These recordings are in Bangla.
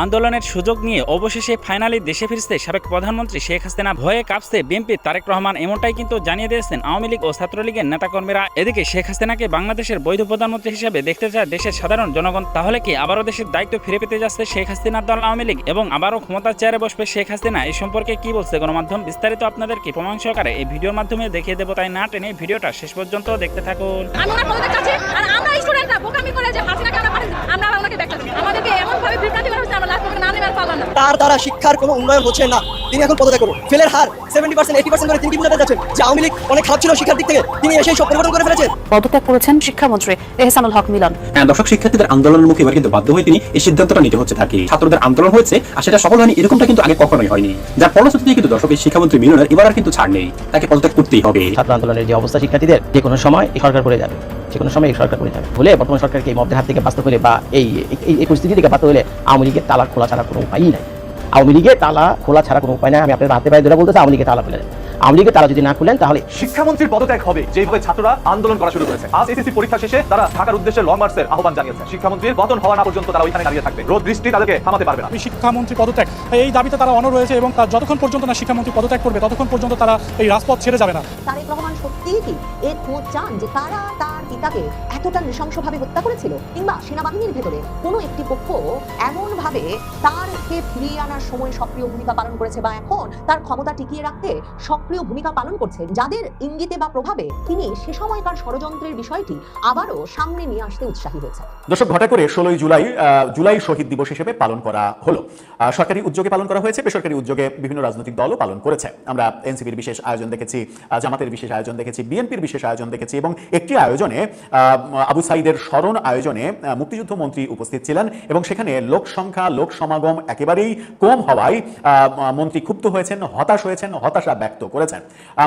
আন্দোলনের সুযোগ নিয়ে অবশেষে ফাইনালি দেশে ফিরছে সাবেক প্রধানমন্ত্রী শেখ হাসিনা। ভয়ে কাঁপছে বিএনপি তারেক রহমান, এমনটাই কিন্তু জানিয়ে দিয়েছেন আওয়ামী লীগ ও ছাত্রলীগের নেতাকর্মীরা। এদিকে শেখ হাসিনাকে বাংলাদেশের বৈধ প্রধানমন্ত্রী হিসেবে দেখতে চায় দেশের সাধারণ জনগণ। তাহলে কি আবারও দেশের দায়িত্ব ফিরে পেতে যাচ্ছে শেখ হাসিনার দল আওয়ামী লীগ এবং আবারও ক্ষমতার চেয়ারে বসবে শেখ হাসিনা? এই সম্পর্কে কি বলছে গণমাধ্যম, বিস্তারিত আপনাদেরকে প্রমাণ সহকারে এই ভিডিওর মাধ্যমে দেখিয়ে দেবো, তাই না টেনে ভিডিওটা শেষ পর্যন্ত দেখতে থাকুন। তার দ্বারা শিক্ষার কোনো উন্নয়ন হচ্ছে না, তিনি এখন পদত্যাগ করুন। ফেলের হার 70% 80% করে তিনি কি বুঝাতে যাচ্ছেন যে আওয়ামী লীগ অনেক খারাপ ছিল শিক্ষার দিক থেকে, তিনি এসে সব পরিবর্তন করে ফেলেছেন। পদত্যাগ করেছেন শিক্ষামন্ত্রী এহসানুল হক মিলন। দর্শক, শিক্ষার্থীদের আন্দোলনের মুখে এবার কিন্তু বাধ্য হয়ে তিনি এই সিদ্ধান্তটা নিতে হচ্ছে তাকে। ছাত্রদের আন্দোলন হয়েছে আর সেটা সফল হয়নি, এরকমটা কিন্তু আগে কখনোই হয়নি। যার ফলশ্রুতিতে কিন্তু দর্শক এই শিক্ষামন্ত্রী মিলনের এবার আর কিন্তু ছাড় নেই, তাকে পদত্যাগ করতেই হবে। ছাত্র আন্দোলনের যে অবস্থা, শিক্ষার্থীদের যে কোনো সময় এই সরকার পড়ে যাবে, যে কোনো সময় এই সরকার পড়ে যাবে বলে বর্তমান সরকারকে এই মবদের হাত থেকে বাঁচতে হলে বা এই পরিস্থিতি থেকে বাঁচতে হলে আওয়ামী লীগের তালা খোলা ছাড়া কোনো উপায়ই নাই। আওয়ামী লীগের তালা খোলা ছাড়া কোনো উপায় নাই। আমি আপনাদের হাতে পায়ে ধরে বলতেছি, আওয়ামী লীগের তালা খুলে দেন। আওয়ামী লীগের তালা যদি না খুলেন তাহলে শিক্ষামন্ত্রীর পদত্যাগ হবে। যেভাবে ছাত্ররা আন্দোলন করা শুরু করেছে, আজ এসএসসি পরীক্ষা শেষে তারা ঢাকার উদ্দেশ্যে লং মার্চের আহ্বান জানিয়েছে। শিক্ষামন্ত্রীর পতন হওয়া না পর্যন্ত তারা ওইখানে দাঁড়িয়ে থাকবে, রোদ বৃষ্টি তাদেরকে থামাতে পারবে না। শিক্ষামন্ত্রী পদত্যাগ এই দাবিতে তারা অনড় রয়েছে এবং যতক্ষণ পর্যন্ত না শিক্ষামন্ত্রী পদত্যাগ করবে ততক্ষণ পর্যন্ত তারা এই রাজপথ ছেড়ে যাবে না। তারেক রহমান সত্যিই কি এর খোঁজ চান যে তারা তার পিতাকে এতটা নৃশংসভাবে হত্যা করেছিল, কিংবা সেনাবাহিনীর ভেতরে কোনো একটি পক্ষ এমনভাবে তারকে ফিরিয়ে আনার সময় সক্রিয় ভূমিকা পালন করেছে বা এখন তার ক্ষমতা টিকিয়ে রাখতে সক্রিয় ভূমিকা পালন করছে, যাদের ইঙ্গিতে বা প্রভাবে তিনি সে সময়কার ষড়যন্ত্রের বিষয়টি আবারও সামনে নিয়ে আসতে উৎসাহী হয়েছে। দর্শক, হঠাৎ করে 16 জুলাই শহীদ দিবস হিসেবে পালন করা হলো। সরকারি উদ্যোগে পালন করা হয়েছে, বেসরকারি উদ্যোগে বিভিন্ন রাজনৈতিক দলও পালন করেছে। আমরা এনসিপির বিশেষ আয়োজন দেখেছি, জামাতের বিশেষ আয়োজন দেখেছি, বিএনপির বিশেষ আয়োজন দেখেছি এবং একটি আয়োজনে আবু সাইদের স্মরণ আয়োজনে মুক্তিযুদ্ধ মন্ত্রী উপস্থিত ছিলেন এবং সেখানে লোক সংখ্যা, লোক সমাগম একেবারেই কম হওয়ায় মন্ত্রী ক্ষুব্ধ হয়েছেন, হতাশ হয়েছেন, হতাশা ব্যক্ত করেছেন।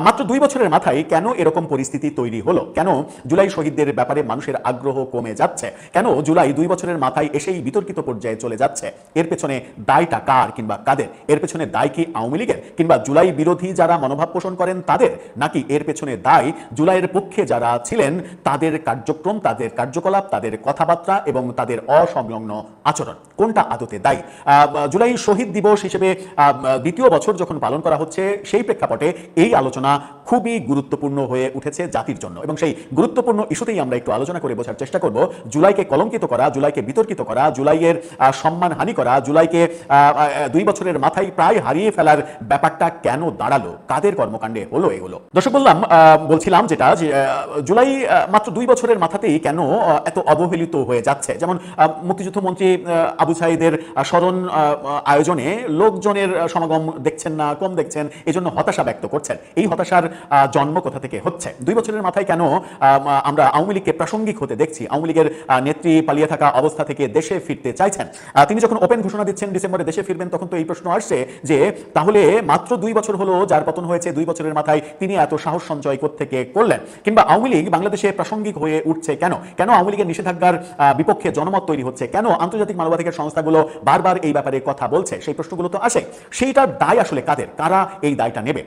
মাত্র 2 বছরের মাথায় কেন এরকম পরিস্থিতি তৈরি হলো? কেন জুলাই শহীদদের ব্যাপারে মানুষের আগ্রহ কমে যাচ্ছে? কেন জুলাই 2 বছরের মাথায় এসেই বিতর্কিত পর্যায়ে চলে যাচ্ছে? এর পেছনে দায়টা কার কিংবা কাদের? এর পেছনে দায় কি আওয়ামী লীগের কিংবা জুলাই বিরোধী যারা মনোভাব পোষণ করেন তাদের, নাকি এর পেছনে দায় জুলাইয়ের পক্ষে যারা ছিলেন তাদের কার্যক্রম, তাদের কার্যকলাপ, তাদের কথাবার্তা এবং তাদের অসংলগ্ন আচরণ? কোনটা আদতে দায়ী? জুলাই শহীদ দিবস হিসেবে 2য় বছর যখন পালন করা হচ্ছে, সেই প্রেক্ষাপটে এই আলোচনা খুবই গুরুত্বপূর্ণ হয়ে উঠেছে জাতির জন্য এবং সেই গুরুত্বপূর্ণ ইস্যুতেই আমরা একটু আলোচনা করে বোঝার চেষ্টা করব। জুলাইকে কলঙ্কিত করা, জুলাইকে বিতর্কিত করা, জুলাইয়ের সম্মানহানি করা, জুলাইকে 2 বছরের মাথায় প্রায় হারিয়ে ফেলার ব্যাপারটা কেন দাঁড়ালো, কাদের কর্মকাণ্ডে হলো এগুলো? দর্শক, বলছিলাম যেটা যে জুলাই মাত্র 2 বছরের মাথাতেই কেন এত অবহেলিত হয়ে যাচ্ছে। যেমন মুক্তিযুদ্ধ মন্ত্রী আবু সাইদের স্মরণ আয়োজনে লোকজনের সমাগম দেখছেন না, কম দেখছেন, এই জন্য হতাশা ব্যক্ত করছেন। এই হতাশার জন্ম কোথা থেকে হচ্ছে? 2 বছরের মাথায় কেন আমরা আওয়ামী লীগকে প্রাসঙ্গিক হতে দেখছি? আওয়ামী লীগের নেত্রী পালিয়ে থাকা অবস্থা থেকে দেশে ফিরতে চাইছেন। তিনি যখন ওপেন ঘোষণা দিচ্ছেন ডিসেম্বরে দেশে ফিরবেন, তখন তো এই প্রশ্ন আসছে যে তাহলে মাত্র 2 বছর হলো যার পতন হয়েছে, 2 বছরের মাথায় তিনি এত সাহস সঞ্চয় থেকে করলেন? কিংবা আওয়ামী লীগ বাংলাদেশে প্রাসঙ্গিক হয়ে উঠছে কেন? কেন আওয়ামী লীগের নিষেধাজ্ঞার বিপক্ষে জনমত তৈরি হচ্ছে? কেন আন্তর্জাতিক মানবাধিকার সংস্থাগুলো বারবার এই ব্যাপারে কথা বলছে? সেই প্রশ্নগুলো তো আসে। সেইটার দায় আসলে কাদের? কারা এই দায়টা নেবে?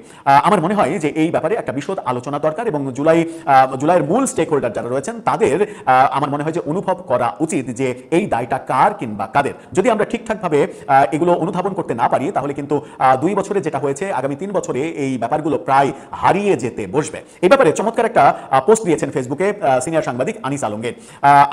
আমার মনে হয় যে এই ব্যাপারে একটা বিশদ আলোচনা দরকার এবং জুলাইয়ের মূল স্টেক হোল্ডার যারা রয়েছেন তাদের আমার মনে হয় যে অনুভব করা উচিত যে এই দায়টা কার কিংবা কাদের। যদি আমরা ঠিকঠাকভাবে এগুলো অনুধাবন করতে না পারি, তাহলে কিন্তু 2 বছরে যেটা হয়েছে, আগামী 3 বছরে এই ব্যাপারগুলো প্রায় হারিয়ে যেতে বসবে। এই ব্যাপারে চমৎকার একটা পোস্ট দিয়েছেন ফেসবুকে সিনিয়র সাংবাদিক আনিস আলমগীর।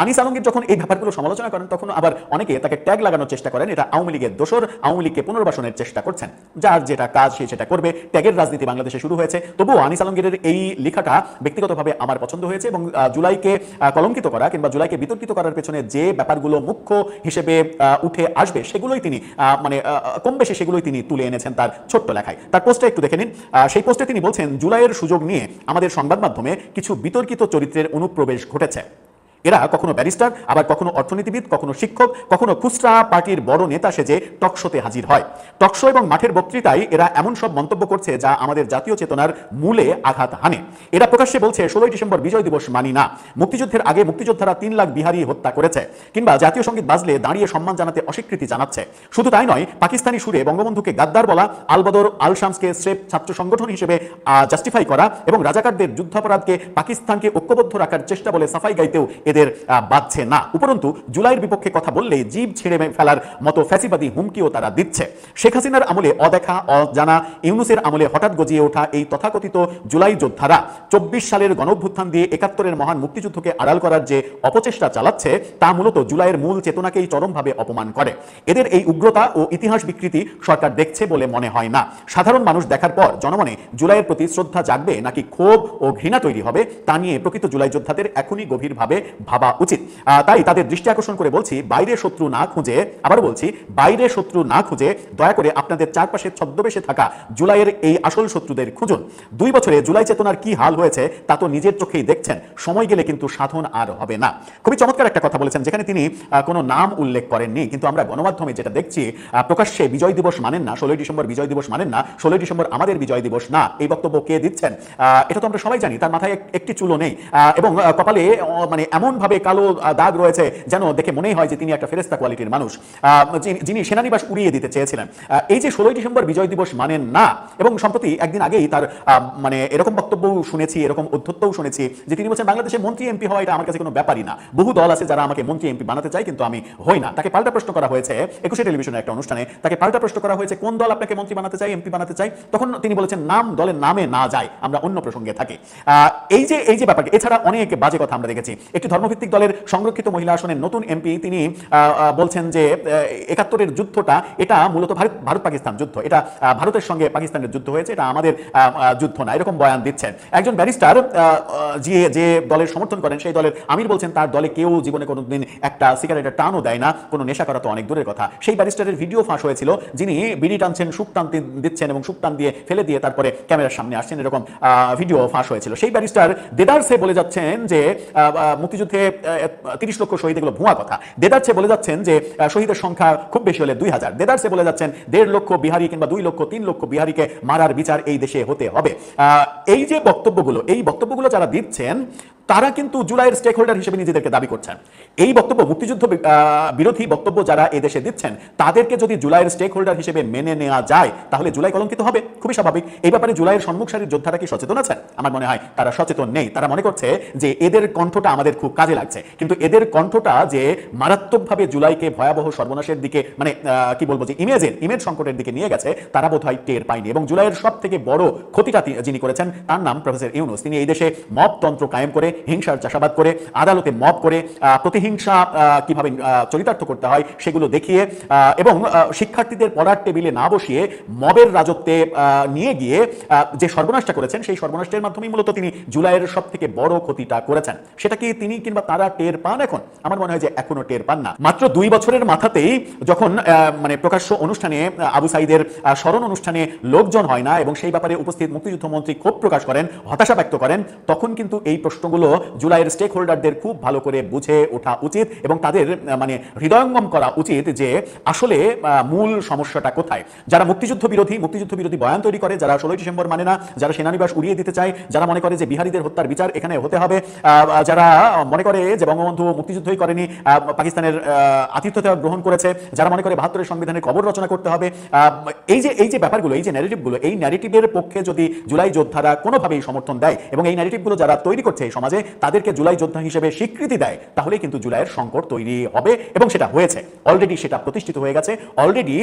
আনিস আলমগীর যখন এই ব্যাপারগুলো সমালোচনা করেন, তখন আবার অনেকে তাকে ট্যাগ লাগানোর চেষ্টা করেন, এটা আওয়ামী লীগের দোসর, আওয়ামী লীগকে পুনর্বাসনের চেষ্টা করছেন। যার যেটা কাজ সে সেটা করবে, ট্যাগের রাজনীতি বাংলাদেশে শুরু হয়েছে। তবুও আনিস আলমগীরের এই লেখাটা ব্যক্তিগতভাবে আমার পছন্দ হয়েছে এবং জুলাইকে কলঙ্কিত করা কিংবা জুলাইকে বিতর্কিত করার পেছনে যে ব্যাপারগুলো মুখ্য হিসেবে উঠে আসবে সেগুলোই তিনি কম বেশি সেগুলোই তিনি তুলে এনেছেন তার ছোট্ট লেখায়। তার পোস্টে একটু দেখে নিন। সেই পোস্টে তিনি বলছেন, জুলাইয়ের সুযোগ নিয়ে আমাদের সংবাদ মাধ্যমে কিছু বিতর্কিত চরিত্রের অনুপ্রবেশ ঘটেছে। এরা কখনো ব্যারিস্টার, আবার কখনো অর্থনীতিবিদ, কখনো শিক্ষক, কখনো খুচরা পার্টির বড় নেতা সেজে টকশোতে হাজির হয়। টকশো এবং মাঠের বক্তৃতায় এরা এমন সব মন্তব্য করছে যা আমাদের জাতীয় চেতনার মূলে আঘাত হানে। এরা প্রকাশ্যে বলছে 16 ডিসেম্বর বিজয় দিবস মানি না, মুক্তিযুদ্ধের আগে মুক্তিযোদ্ধারা 3 লাখ বিহারি হত্যা করেছে, কিংবা জাতীয় সঙ্গীত বাজলে দাঁড়িয়ে সম্মান জানাতে অস্বীকৃতি জানাচ্ছে। শুধু তাই নয়, পাকিস্তানি সুরে বঙ্গবন্ধুকে গাদ্দার বলা, আলবদর আল শামসকে স্রেফ ছাত্র সংগঠন হিসেবে জাস্টিফাই করা এবং রাজাকারদের যুদ্ধাপরাধকে পাকিস্তানকে ঐক্যবদ্ধ রাখার চেষ্টা বলে সাফাই গাইতেও এদের এদের বাঁধছে না। উপরন্তু জুলাইয়ের বিপক্ষে কথা বললেই জিভ ছিঁড়ে ফেলার মতো ফ্যাসিবাদী হুমকিও তারা দিচ্ছে। শেখ হাসিনার আমলে অদেখা অজানা, ইউনূসের আমলে হঠাৎ গজিয়ে ওঠা এই তথাকথিত জুলাই যোদ্ধারা 24 সালের গণঅভ্যুত্থান দিয়ে 71-এর মহান মুক্তিযুদ্ধকে আড়াল করার যে অপচেষ্টা চালাচ্ছে তা মূলত জুলাইয়ের মূল চেতনাকেই চরমভাবে অপমান করে। এদের এই উগ্রতা ও ইতিহাস বিকৃতি সরকার দেখছে বলে মনে হয় না। সাধারণ মানুষ দেখার পর জনমনে জুলাইয়ের প্রতি শ্রদ্ধা জাগবে নাকি ক্ষোভ ও ঘৃণা তৈরি হবে তা নিয়ে প্রকৃত জুলাই যোদ্ধাদের এখনই গভীরভাবে ভাবা উচিত। তাই তাদের দৃষ্টি আকর্ষণ করে বলছি, বাইরে শত্রু না খুঁজে, আবারও বলছি, বাইরে শত্রু না খুঁজে দয়া করে আপনাদের চারপাশে ছদ্মবেশে থাকা জুলাইয়ের এই আসল শত্রুদের খুঁজুন। 2 বছরে জুলাই চেতনার কি হাল হয়েছে তা তো নিজের চোখেই দেখছেন। সময় গেলে কিন্তু সাধন আর হবে না। খুবই চমৎকার একটা কথা বলেছেন, যেখানে তিনি কোনো নাম উল্লেখ করেননি, কিন্তু আমরা গণমাধ্যমে যেটা দেখছি প্রকাশ্যে বিজয় দিবস মানেন না, 16ই ডিসেম্বর বিজয় দিবস মানেন না, 16ই ডিসেম্বর আমাদের বিজয় দিবস না, এই বক্তব্য কে দিচ্ছেন এটা তো আমরা সবাই জানি। তার মাথায় একটি চুলও নেই এবং কপালে মানে এমন ভাবে কালো দাগ রয়েছে যেন দেখে মনেই হয় যে তিনি একটা ফেরেস্তা কোয়ালিটির মানুষ, যিনি সেনানিবাস উড়িয়ে দিতে চেয়েছিলেন। এই যে 16ই ডিসেম্বর বিজয় দিবস মানেন না, এবং সম্প্রতি একদিন আগেই তার মানে এরকম বক্তব্য শুনেছি, এরকম অধ্যত্বও শুনেছি যে তিনি বলছেন বাংলাদেশে মন্ত্রী এমপি হওয়া এটা আমার কাছে কোনো ব্যাপারই না। বহু দল আছে যারা আমাকে মন্ত্রী এমপি বানাতে চায়, কিন্তু আমি হই না। তাকে পাল্টা প্রশ্ন করা হয়েছে 21 টেলিভিশনের একটা অনুষ্ঠানে, তাকে পাল্টা প্রশ্ন করা হয়েছে কোন দল আপনাকে মন্ত্রী বানাতে চায়, এমপি বানাতে চায়, তখন তিনি বলেছেন নাম দলের নামে না যায়, আমরা অন্য প্রসঙ্গে থাকি। এই যে ব্যাপারটা, এছাড়া অনেক বাজে কথা আমরা দেখেছি। একটি ধর্মভিত্তিক দলের সংরক্ষিত মহিলা আসনের নতুন এমপি তিনি বলছেন যে 71-এর যুদ্ধটা এটা মূলত ভারত পাকিস্তান যুদ্ধ, এটা ভারতের সঙ্গে পাকিস্তানের যুদ্ধ হয়েছে, এটা আমাদের যুদ্ধ না, এরকম বয়ান দিচ্ছেন। একজন ব্যারিস্টার যে দলের সমর্থন করেন সেই দলের আমির বলছেন তার দলে কেউ জীবনে কোনোদিন একটা সিগারেটের টানও দেয় না, কোনো নেশা করা তো অনেক দূরের কথা। সেই ব্যারিস্টারের ভিডিও ফাঁস হয়েছিল, যিনি বিড়ি টানছেন, সুখ টান দিচ্ছেন এবং সুখ টান দিয়ে ফেলে দিয়ে তারপরে ক্যামেরার সামনে আসছেন, এরকম ভিডিও ফাঁস হয়েছিল। সেই ব্যারিস্টার দেদারসে বলে যাচ্ছেন যে মুক্তিযুদ্ধে 30 লক্ষ শহীদ, এগুলো ভুয়া কথা। দেদারসে বলে যাচ্ছেন যে শহীদের সংখ্যা খুব বেশি হলে 2000। দেদারসে বলে যাচ্ছেন 1.5 লক্ষ বিহারি কিংবা 2 লক্ষ 3 লক্ষ বিহারিকে মারার বিচার এই দেশে হতে হবে। এই যে বক্তব্যগুলো যারা দিচ্ছেন তারা কিন্তু জুলাইয়ের স্টেক হোল্ডার হিসেবে নিজেদেরকে দাবি করছেন। এই বক্তব্য, মুক্তিযুদ্ধ বিরোধী বক্তব্য যারা এদেশে দিচ্ছেন তাদেরকে যদি জুলাইয়ের স্টেক হোল্ডার হিসেবে মেনে নেওয়া যায় তাহলে জুলাই কলঙ্কিত হবে, খুবই স্বাভাবিক। এই ব্যাপারে জুলাইয়ের সম্মুখ সারির যোদ্ধারা কি সচেতন আছেন? আমার মনে হয় তারা সচেতন নেই। তারা মনে করছে যে এদের কণ্ঠটা আমাদের খুব কাজে লাগছে, কিন্তু এদের কণ্ঠটা যে মারাত্মকভাবে জুলাইকে ভয়াবহ সর্বনাশের দিকে, মানে কি বলবো, যে ইমেজ সংকটের দিকে নিয়ে গেছে, তারা বোধহয় টের পায়নি। এবং জুলাইয়ের সব থেকে বড় ক্ষতিটা যিনি করেছেন তার নাম প্রফেসর ইউনূস। তিনি এই দেশে মবতন্ত্র কায়েম করে, হিংসার চাষাবাদ করে, আদালতে মব করে, প্রতিহিংসা কিভাবে চরিতার্থ করতে হয় সেগুলো দেখিয়ে, এবং শিক্ষার্থীদের পড়ার টেবিলে না বসিয়ে মবের রাজত্বে নিয়ে গিয়ে যে সর্বনাশটা করেছেন, সেই সর্বনাশের মাধ্যমেই মূলত তিনি জুলাইয়ের সব থেকে বড় ক্ষতিটা করেছেন। সেটা কি তিনি কিংবা তারা টের পান এখন? আমার মনে হয় যে এখনো টের পান না। মাত্র 2 বছরের মাথাতেই যখন মানে প্রকাশ্য অনুষ্ঠানে, আবু সাইদের স্মরণ অনুষ্ঠানে লোকজন হয় না এবং সেই ব্যাপারে উপস্থিত মুক্তিযুদ্ধ মন্ত্রী ক্ষোভ প্রকাশ করেন, হতাশা ব্যক্ত করেন, তখন কিন্তু এই প্রশ্নগুলো জুলাইয়ের স্টেক হোল্ডারদের খুব ভালো করে বুঝে ওঠা উচিত এবং তাদের মানে হৃদয়ঙ্গম করা উচিত যে আসলে মূল সমস্যাটা কোথায়। যারা মুক্তিযুদ্ধ বিরোধী বয়ান তৈরি করে, যারা 16ই ডিসেম্বর মানে না, যারা সেনানিবাস উড়িয়ে দিতে চায়, যারা মনে করে যে বিহারীদের হত্যার বিচার এখানে হতে হবে, যারা মনে করে যে বঙ্গবন্ধু মুক্তিযুদ্ধই করেনি, পাকিস্তানের আতিথ্যতা গ্রহণ করেছে, যারা মনে করে 72-এর সংবিধানের কবর রচনা করতে হবে, এই যে ব্যাপারগুলো, এই যে ন্যারেটিভগুলো, এই ন্যারেটিভের পক্ষে যদি জুলাই যোদ্ধারা কোনোভাবেই সমর্থন দেয় এবং এই ন্যারেটিভগুলো যারা তৈরি করছে এই সমাজে তাদেরকে জুলাই যোদ্ধা হিসেবে স্বীকৃতি দেয়, তাহলেই কিন্তু জুলাইয়ের সংকট তৈরি হবে। এবং সেটা হয়েছে, অলরেডি সেটা প্রতিষ্ঠিত হয়ে গেছে। অলরেডি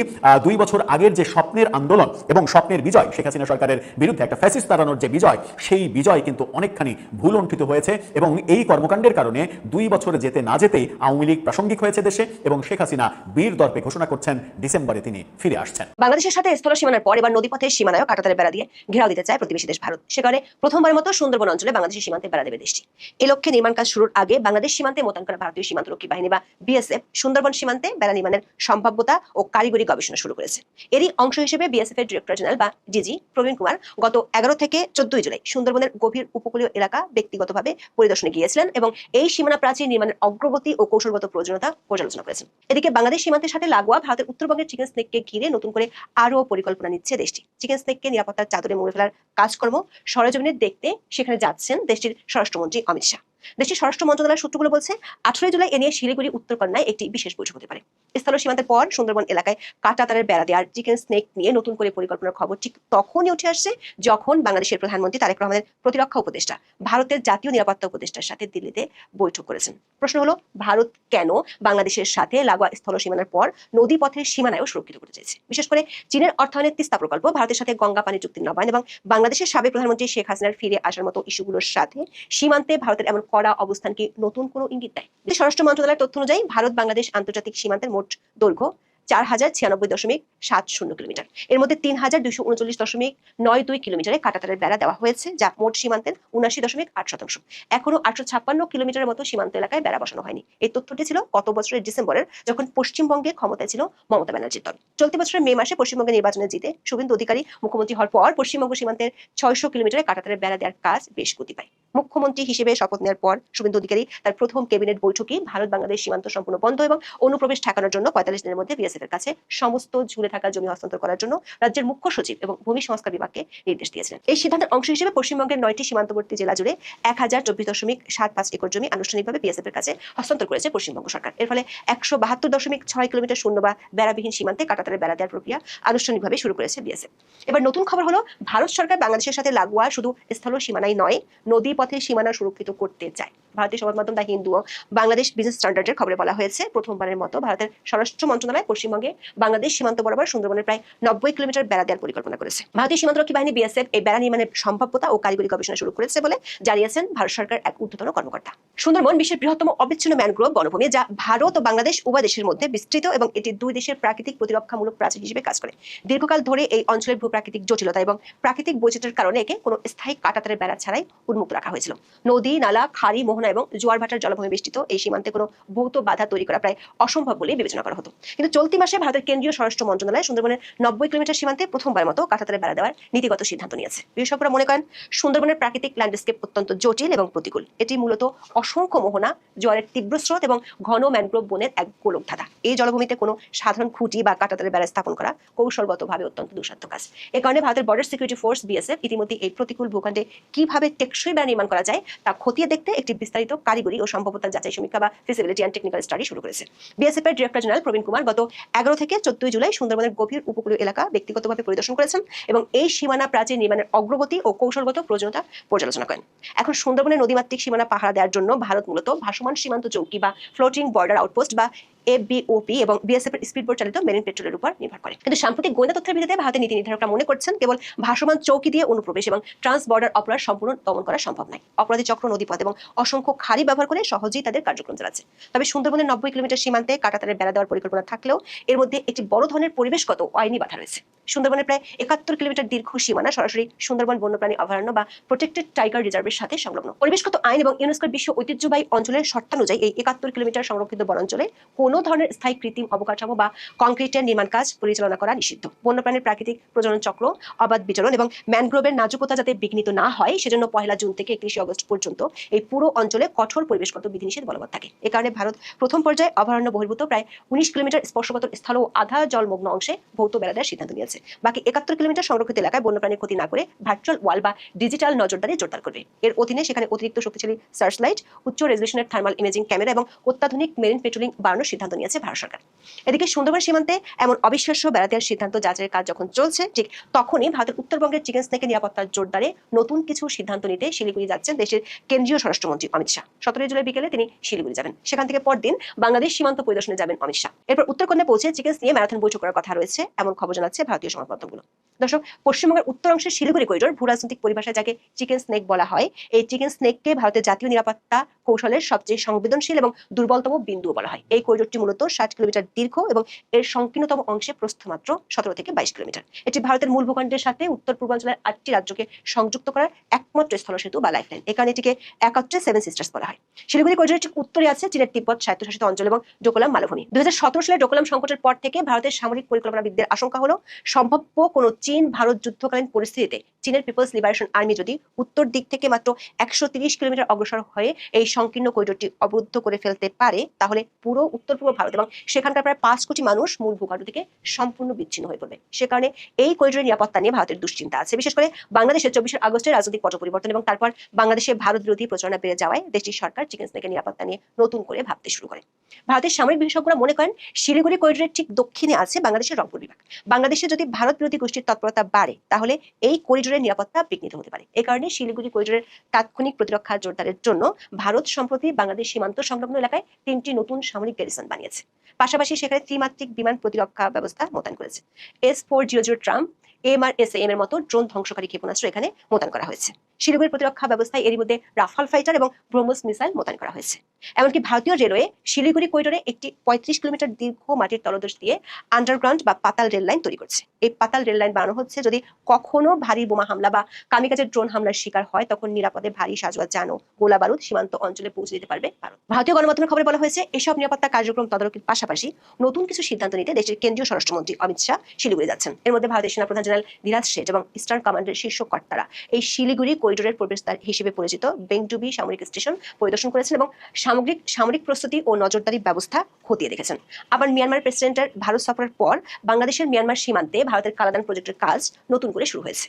2 বছর আগের যে স্বপ্নের আন্দোলন এবং স্বপ্নের বিজয়, শেখ হাসিনা সরকারের বিরুদ্ধে একটা ফ্যাসিস্ট তাড়ানোর যে বিজয়, সেই বিজয় কিন্তু অনেকখানি ভুলণ্ঠিত হয়েছে এবং এই কর্মকাণ্ডের কারণে 2 বছর যেতে না যেতেই আওয়ামী লীগ প্রাসঙ্গিক হয়েছে দেশে এবং শেখ হাসিনা বীর দর্পে ঘোষণা করছেন ডিসেম্বরে তিনি ফিরে আসছেন। বাংলাদেশের সাথে স্থল সীমানার পর এবার নদীপথের সীমানায় কাঁটাতারের বেড়া দিয়ে ঘেরাও দিতে চায় প্রতিবেশী দেশ ভারত। সে কারণে প্রথমবারের মতো সুন্দরবন অঞ্চলে বাংলাদেশের সীমান্তে বেড়া দেবে দেশটি। এই লক্ষ্যে নির্মাণ কাজ শুরুর আগে বাংলাদেশ সীমান্তে মোতায়েন করা ভারতীয় সীমান্তরক্ষী বাহিনী বা বিএসএফ সুন্দরবন সীমান্তে বেড়া নির্মাণের সম্ভাব্যতা ও কারিগরি গবেষণা শুরু করেছে। এরই অংশ হিসেবে বিএসএফ এর ডিরেক্টর জেনারেল বা ডিজি প্রবীণ কুমার গত 11 থেকে 14 জুলাই সুন্দরবনের গভীর উপকূলীয় এলাকা ব্যক্তিগতভাবে পরিদর্শনে গিয়েছিলেন এবং এই সীমানা প্রাচীর নির্মাণের অগ্রগতি ও কৌশলগত প্রয়োজনীয়তা পর্যালোচনা করেছেন। এদিকে বাংলাদেশ সীমান্তের সাথে লাগোয়া ভারতের উত্তরবঙ্গের চিকেন স্নেককে ঘিরে নতুন করে আরও পরিকল্পনা নিচ্ছে দেশটি। চিকেন স্নেককে নিরাপত্তার চাদরে মুড়ে ফেলার কাজকর্ম সরেজমিনে দেখতে সেখানে যাচ্ছেন দেশটির স্বরাষ্ট্রমন্ত্রী অমিত শাহ। দেশটির স্বরাষ্ট্র মন্ত্রণালয়ের সূত্রগুলো বলছে 18 জুলাই এ নিয়ে শিলিগুড়ি উত্তরকন্যায় একটি বিশেষ বৈঠক হতে পারে। স্থল সীমান্তের পর সুন্দরবন এলাকায় কাঁটাতারের বেড়া দেওয়ার চিকেন স্নেক নিয়ে নতুন করে পরিকল্পনার খবর ঠিক তখনই উঠে আসছে যখন বাংলাদেশের প্রধানমন্ত্রী তারেক রহমানের প্রতিরক্ষা উপদেষ্টা ভারতের জাতীয় নিরাপত্তা উপদেষ্টার সাথে দিল্লিতে বৈঠক করেছেন। প্রশ্ন হলো, ভারত কেন বাংলাদেশের সাথে লাগোয়া স্থল সীমানার পর নদী পথের সীমানায়ও সুরক্ষিত করতে চাইছে? বিশেষ করে চীনের অর্থায়নের তিস্তা প্রকল্প, ভারতের সাথে গঙ্গা পানি চুক্তি নবায়ন এবং বাংলাদেশের সাবেক প্রধানমন্ত্রী শেখ হাসিনার ফিরে আসার মতো ইস্যুগুলোর সাথে সীমান্তে ভারতের এমন কড়া অবস্থান কি নতুন কোনো ইঙ্গিত দেয়? স্বরাষ্ট্র মন্ত্রণালয়ের তথ্য অনুযায়ী ভারত বাংলাদেশ আন্তর্জাতিক সীমান্তের মোট দৈর্ঘ্য 4096.70 কিলোমিটার। এর মধ্যে 3239.92 কিলোমিটারে কাঁটাতারের বেড়া দেওয়া হয়েছে, যা মোট সীমান্তের 79.8%। এখনো 856 কিলোমিটারের মতো সীমান্ত এলাকায় বেড়া বসানো হয়নি। এই তথ্যটি ছিল গত বছরের ডিসেম্বরের, যখন পশ্চিমবঙ্গে ক্ষমতায় ছিল মমতা ব্যানার্জির দল। চলতি বছরের মে মাসে পশ্চিমবঙ্গে নির্বাচনে জিতে শুভেন্দু অধিকারী মুখ্যমন্ত্রী হওয়ার পর পশ্চিমবঙ্গ সীমান্তের 600 কিলোমিটারে কাঁটাতারের বেড়া দেওয়ার কাজ বেশ গতি পায়। মুখ্যমন্ত্রী হিসেবে শপথ নেওয়ার পর শুভেন্দু অধিকারী তার প্রথম ক্যাবিনেট বৈঠকে ভারত বাংলাদেশ সীমান্ত সম্পূর্ণ বন্ধ এবং অনুপ্রবেশ ঠেকানোর জন্য 45 দিনের মধ্যে বিএসএফ এর কাছে সমস্ত ঝুলে থাকা জমি হস্তান্তর করার জন্য রাজ্যের মুখ্য সচিব এবং ভূমি সংস্কার বিভাগকে নির্দেশ দিয়েছিলেন। এই সিদ্ধান্তের অংশ হিসেবে পশ্চিমবঙ্গের 9টি সীমান্তবর্তী জেলা জুড়ে 1024.75 একর জমি আনুষ্ঠানিকভাবে বিএসএফ এর কাছে হস্তান্তর করেছে পশ্চিমবঙ্গ সরকার। এর ফলে 172.6 কিলোমিটার শূন্য বা বেড়াবিহীন সীমান্তে কাঁটাতারের বেড়া দেওয়ার প্রক্রিয়া আনুষ্ঠানিকভাবে শুরু করেছে বিএসএফ। এবার নতুন খবর হলো, ভারত সরকার বাংলাদেশের সাথে লাগোয়া শুধু স্থল সীমানাই নয়, নদী পথে সীমানা সুরক্ষিত করতে চায়। ভারতীয় সংবাদ মাধ্যম দ্য হিন্দু ও বাংলাদেশ বিজনেস স্ট্যান্ডার্ডের খবরে বলা হয়েছে, প্রথমবারের মতো ভারতের স্বরাষ্ট্র মন্ত্রণালয় পশ্চিমবঙ্গে বাংলাদেশ সীমান্ত বরাবর সুন্দরবনের প্রায় 90 কিলোমিটার বেড়া দেওয়ার পরিকল্পনা করেছে। ভারতীয় সীমান্তরক্ষী বাহিনী বিএসএফ এই বেড়া নির্মাণের সম্ভাব্যতা ও কারিগরি গবেষণা শুরু করেছে বলে জানিয়েছেন ভারত সরকার এক ঊর্ধ্বতন কর্মকর্তা। সুন্দরবন বিশ্বের বৃহত্তম অবিচ্ছিন্ন ম্যানগ্রোভ বনভূমি, যা ভারত ও বাংলাদেশ উভয় দেশের মধ্যে বিস্তৃত এবং এটি দুই দেশের প্রাকৃতিক প্রতিরক্ষামূলক প্রাচীর হিসেবে কাজ করে। দীর্ঘকাল ধরে এই অঞ্চলের ভূপ্রাকৃতিক জটিলতা এবং প্রাকৃতিক বৈচিত্র্যের কারণে একে কোনো স্থায়ী কাঁটাতারের বেড়া ছাড়াই উন্মুক্ত রাখা হয়েছিল। নদী, নালা, খাড়ি, মোহনা এবং জোয়ার ভাটার জলভূমি বেষ্টিত এই সীমান্তে কোনো ভৌত বাধা তৈরি করা প্রায় অসম্ভব বলে বিবেচনা করা হতো। কিন্তু চলতি মাসে ভারতের কেন্দ্রীয় স্বরাষ্ট্র মন্ত্রণালয় সুন্দরবনের 90 কিলোমিটার সীমান্তে প্রথমবারের মতো কাঁটাতারের বেড়া দেওয়ার নীতিগত সিদ্ধান্ত নিয়েছে। বিশেষজ্ঞরা মনে করেন, সুন্দরবনের প্রাকৃতিক ল্যান্ডস্কেপ অত্যন্ত জটিল এবং প্রতিকূল। এটি মূলত অসংখ্য মোহনা, জোয়ারের তীব্র স্রোত এবং ঘন ম্যানগ্রোভ বনের এক গোলকধাঁধা। এই জলভূমিতে কোনো সাধারণ খুঁটি বা কাঁটাতারের বেড়া স্থাপন করা কৌশলগতভাবে অত্যন্ত দুঃসাধ্য কাজ। এ কারণে ভারতের বর্ডার সিকিউরিটি ফোর্স বিএসএফ ইতিমধ্যে এই প্রতিকূল ভূখণ্ডে কিভাবে টেকসই বেড়া নির্মাণ করা যায় তা খতিয়ে দেখতে একটি বিস্তারিত কারিগরি ও সম্ভাব্যতা যাচাই সমীক্ষা বা ফিজিবিলিটি অ্যান্ড টেকনিক্যাল স্টাডি শুরু করেছে। বিএসএফ এর ডিরেক্টর জেনারেল প্রবীণ কুমার গত 11 থেকে 14 জুলাই সুন্দরবনের গভীর উপকূলীয় এলাকা ব্যক্তিগতভাবে পরিদর্শন করেছেন এবং এই সীমানা প্রাচীর নির্মাণের অগ্রগতি ও কৌশলগত প্রয়োজনীয়তা পর্যালোচনা করেন। এখন সুন্দরবনের নদীমাতৃক সীমানা পাহারা দেওয়ার জন্য ভারত মূলত ভাসমান সীমান্ত চৌকি বা ফ্লোটিং বর্ডার আউটপোস্ট বা এফবিওপি এবং বিএসএফ এর স্পিডবোট চালিত মেরিন পেট্রোলের উপর নির্ভর করে। কিন্তু সাম্প্রতিক গোয়েন্দা তথ্যের ভিত্তিতে ভারতের নীতি নির্ধারকরা মনে করছেন, কেবল ভাসমান চৌকি দিয়ে অনুপ্রবেশ এবং ট্রান্স বর্ডার অপরাধ সম্পূর্ণ দমন করা সম্ভব নয়। অপরাধী চক্র নদীপথ এবং অসংখ্য খাড়ি ব্যবহার করে সহজেই তাদের কার্যক্রম চালাচ্ছে। তবে সুন্দরবনের 90 কিলোমিটার সীমান্তে কাঁটাতারের বেড়া দেওয়ার পরিকল্পনা থাকলেও এর মধ্যে একটি বড় ধরনের পরিবেশগত আইনি বাধা রয়েছে। সুন্দরবনের প্রায় 71 কিলোমিটার দীর্ঘ সীমানা সরাসরি সুন্দরবন বন্যপ্রাণী অভয়ারণ্য বা প্রোটেক্টেড টাইগার রিজার্ভের সাথে সংলগ্ন। পরিবেশগত আইন এবং ইউনেস্কোর বিশ্ব ঐতিহ্যবাহী অঞ্চলের শর্তানুযায়ী এই 71 কিলোমিটার সংরক্ষিত বনাঞ্চলে কোনো ধরনের স্থায়ী কৃত্রিম অবকাঠামো বা কংক্রিটের নির্মাণ কাজ পরিচালনা করা নিষিদ্ধ। বন্যপ্রাণীর প্রাকৃতিক প্রজনন চক্র, অবাধ বিচরণ এবং ম্যানগ্রোভের নাজুকতা যাতে বিঘ্নিত না হয়, সেজন্য 1 জুন থেকে 31 আগস্ট পর্যন্ত এই পুরো অঞ্চলে কঠোর পরিবেশগত বিধিনিষেধ বলবৎ থাকে। এ কারণে ভারত প্রথম পর্যায়ে অভয়ারণ্য বহির্ভূত প্রায় 19 কিলোমিটার স্পর্শগত স্থল ও আধা জলমগ্ন অংশে ভৌত বেড়া দেওয়ার সিদ্ধান্ত নিয়েছে। বাকি 71 কিলোমিটার সংরক্ষিত এলাকায় বন্যপ্রাণীর ক্ষতি না করে ভার্চুয়াল ওয়াল বা ডিজিটাল নজরদারি জোরদার করবে। এর অধীনে সেখানে অতিরিক্ত শক্তিশালী সার্চ লাইট, উচ্চ রেজলিউশনের থার্মাল ইমেজিং ক্যামেরা এবং অত্যাধুনিক মেরিন পেট্রোলিং বাড়ানোর সিদ্ধান্ত নিয়েছে ভারত সরকার। এদিকে সুন্দরবন সীমান্তে এমন অবিশ্বাস্য বেড়া দেওয়ার সিদ্ধান্ত যাচাইয়ের কাজ যখন চলছে, ঠিক তখনই ভারতের উত্তরবঙ্গের চিকেন স্নেকের নিরাপত্তার জোরদারে নতুন কিছু সিদ্ধান্ত নিতে শিলিগুড়ি যাচ্ছেন দেশের কেন্দ্রীয় স্বরাষ্ট্রমন্ত্রী অমিত শাহ। 17 জুলাই বিকেলে তিনি শিলিগুড়ি যাবেন। সেখান থেকে পরদিন বাংলাদেশ সীমান্ত পরিদর্শনে যাবেন অমিত শাহ। এরপর উত্তরকন্যায় পৌঁছে চিকেন নিয়ে ম্যারাথন বৈঠক করার কথা রয়েছে, এমন খবর জানাচ্ছে ভারতীয় সংবাদ মাধ্যমগুলো। দর্শক, পশ্চিমবঙ্গের উত্তর অংশের শিলিগুড়ি করিডোর ভূ রাজনৈতিক পরিভাষায় যাকে চিকেন স্নেক বলা হয়, এই চিকেন স্নেককে ভারতের জাতীয় নিরাপত্তা কৌশলের সবচেয়ে সংবেদনশীল এবং দুর্বলতম বিন্দু বলা হয়। এই করিডোরটি মূলত 60 কিলোমিটার দীর্ঘ এবং এর সংকীর্ণতম অংশে প্রস্থ মাত্র 17 থেকে 22 কিলোমিটার। এটি ভারতের মূল ভূখণ্ডের সাথে উত্তর পূর্বাঞ্চলের 8টি রাজ্যকে সংযুক্ত করার একমাত্র স্থল সেতু বা লাইফলাইন। এ কারণে এটিকে একত্রে 7 সিস্টার্স বলা হয়। শিলিগুড়ি করিডোরের ঠিক উত্তরে আছে চীনের তিব্বত স্বায়ত্তশাসিত অঞ্চল এবং ডোকলাম মালভূমি। 2017 সালে ডোকলাম সংকটের পর থেকে ভারতের সামরিক পরিকল্পনাবিদদের আশঙ্কা হলো সম্ভাব্য কোনো চীন ভারত যুদ্ধকালীন পরিস্থিতিতে চীনের পিপলস লিবারেশন আর্মি যদি উত্তর দিক থেকে মাত্র 130 কিলোমিটার অগ্রসর হয়ে এই সংকীর্ণ করিডোরটি অবরুদ্ধ করে ফেলতে পারে, তাহলে পুরো উত্তর পূর্ব ভারত এবং সেখানকার প্রায় 5 কোটি মানুষ মূল ভূখণ্ড থেকে সম্পূর্ণ বিচ্ছিন্ন হয়ে পড়বে। সে কারণে এই করিডোরের নিরাপত্তা নিয়ে ভারতের দুশ্চিন্তা আছে। বিশেষ করে বাংলাদেশের 24 আগস্টের রাজনৈতিক পট পরিবর্তন এবং তারপর বাংলাদেশে ভারত বিরোধী প্রচারণা বেড়ে যাওয়ায় দেশটির সরকার চিকেন স্নেকের নিরাপত্তা নিয়ে নতুন করে ভাবতে শুরু করে। ভারতের সামরিক বিশেষজ্ঞরা মনে করেন শিলিগুড়ি করিডোরের ঠিক দক্ষিণে আছে বাংলাদেশের রংপুর বিভাগ। বাংলাদেশে যদি ভারত বিরোধী গোষ্ঠীর তৎপরতা বাড়ে তাহলে এই করিডোরের নিরাপত্তা বিঘ্নিত হতে পারে। এ কারণে শিলিগুড়ি করিডোরের তাৎক্ষণিক প্রতিরক্ষা জোরদারের জন্য ভারত সম্প্রতি বাংলাদেশ সীমান্ত সংলগ্ন এলাকায় 3টি নতুন সামরিক গ্যারিসন বানিয়েছে। পাশাপাশি সেখানে ত্রিমাত্রিক বিমান প্রতিরক্ষা ব্যবস্থা মোতায়েন করেছে। S-400 ট্রাম্প, AMRSAM এর মতো ড্রোন ধ্বংসকারী ক্ষেপণাস্ত্র এখানে মোতায়েন করা হয়েছে। শিলিগুড়ির প্রতিরক্ষা ব্যবস্থায় এরই মধ্যে রাফাল ফাইটার এবং ব্রহ্মস মিসাইল মোতায়েন করা হয়েছে। এমনকি ভারতীয় রেলওয়ে শিলিগুড়ি করিডোরে একটি 35 কিলোমিটার দীর্ঘ মাটির তলদেশ দিয়ে আন্ডারগ্রাউন্ড বা পাতাল রেল লাইন তৈরি করছে। এই পাতাল রেল লাইন বানানো হচ্ছে যদি কখনো ভারী বোমা হামলা বা কামিকাজের ড্রোন হামলার শিকার হয় তখন নিরাপদে ভারী সাজোয়া জানো গোলা বারুদ সীমান্ত অঞ্চলে পৌঁছে দিতে পারবে ভারত। ভারতীয় গণমাধ্যমের খবরে বলা হয়েছে এসব নিরাপত্তা কার্যক্রম তদারকির পাশাপাশি নতুন কিছু সিদ্ধান্ত নিতে দেশের কেন্দ্রীয় স্বরাষ্ট্রমন্ত্রী অমিত শাহ শিলিগুড়ি যাচ্ছেন। এর মধ্যে ভারতের সেনাপ্রধান জেনারেল ধীরাজ শেঠ এবং ইস্টার্ন কমান্ডের শীর্ষ কর্তারা এই শিলিগুড়ি করিডোরের প্রবেশদ্বার হিসেবে পরিচিত বেংডুবি সামরিক স্টেশন পরিদর্শন করেছেন এবং সামরিক প্রস্তুতি ও নজরদারি ব্যবস্থা খতিয়ে দেখেছেন। আবার মিয়ানমার প্রেসিডেন্টের ভারত সফরের পর বাংলাদেশের মিয়ানমার সীমান্তে ভারতের কালাদান প্রজেক্টের কাজ নতুন করে শুরু হয়েছে।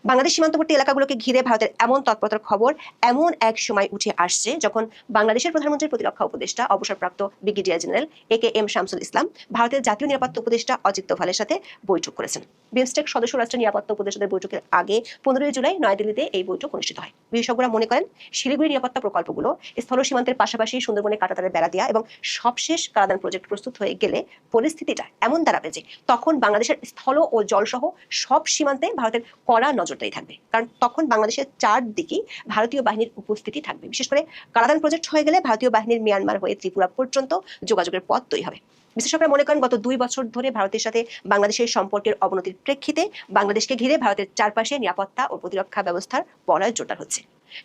বাংলাদেশ সীমান্তবর্তী এলাকাগুলোকে ঘিরে ভারতের এমন তৎপরতার খবর এমন এক সময় উঠে আসছে যখন বাংলাদেশের প্রধানমন্ত্রীর প্রতিরক্ষা উপদেষ্টা অবসরপ্রাপ্ত brigadier general AKM Shamsul Islam ভারতের জাতীয় নিরাপত্তা উপদেষ্টা অজিত দোভালের সাথে বৈঠক করেছেন। বিমস্টেক সদস্য রাষ্ট্রের নিরাপত্তা উপদেষ্টাদের বৈঠকের আগে 15 জুলাই নয়াদিল্লিতে এই বৈঠক অনুষ্ঠিত হয়। বিশেষজ্ঞরা মনে করেন শিলিগুড়ি নিরাপত্তা প্রকল্পগুলো স্থল সীমান্তের পাশাপাশি সুন্দরবনে কাঁটাতারের বেড়া দেওয়া এবং সবশেষ কালাদান প্রজেক্ট প্রস্তুত হয়ে গেলে পরিস্থিতিটা এমন দাঁড়াবে যে তখন বাংলাদেশের স্থল ও জলসহ সব সীমান্তে ভারতের কড়া নজরদারি থাকবে, কারণ তখন বাংলাদেশের চারদিকেই ভারতীয় বাহিনীর উপস্থিতি থাকবে। বিশেষ করে কালাদান প্রজেক্ট হয়ে গেলে ভারতীয় বাহিনীর মিয়ানমার হয়ে ত্রিপুরা পর্যন্ত যোগাযোগের পথ তৈরি হবে। বিশেষজ্ঞরা মনে করেন গত 2 বছর ধরে ভারতের সাথে বাংলাদেশের সম্পর্কের অবনতির প্রেক্ষিতে বাংলাদেশকে ঘিরে ভারতের চারপাশে নিরাপত্তা ও প্রতিরক্ষা ব্যবস্থার বলয় জোরদার হচ্ছে।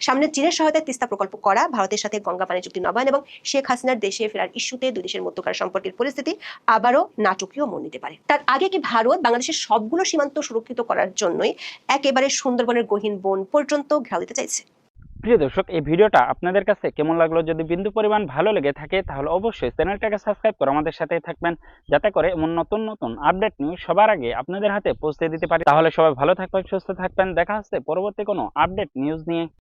সামনে চীনের সহায়তায় তিস্তা প্রকল্প করা, ভারতের সাথে গঙ্গা পানি চুক্তি নবায়ন এবং শেখ হাসিনার দেশে ফেরার ইস্যুতে দুই দেশের মধ্যকার সম্পর্কের পরিস্থিতি আবারও নাটকীয় মোড় নিতে পারে। তার আগে কি ভারত বাংলাদেশের সবগুলো সীমান্ত সুরক্ষিত করার জন্যই একেবারে সুন্দরবনের গহীন বন পর্যন্ত ঘেরাও দিতে চাইছে? প্রিয় দর্শক, এই ভিডিওটা আপনাদের কাছে কেমন লাগলো? যদি বিন্দু পরিমাণ ভালো লেগে থাকে তাহলে অবশ্যই চ্যানেলটাকে সাবস্ক্রাইব করে আমাদের সাথেই থাকবেন, যাতে করে এমন নতুন নতুন আপডেট নিউজ সবার আগে আপনাদের হাতে পৌঁছে দিতে পারি। তাহলে সবাই ভালো থাকবেন, সুস্থ থাকবেন। দেখা হচ্ছে পরবর্তী কোনো আপডেট নিউজ নিয়ে।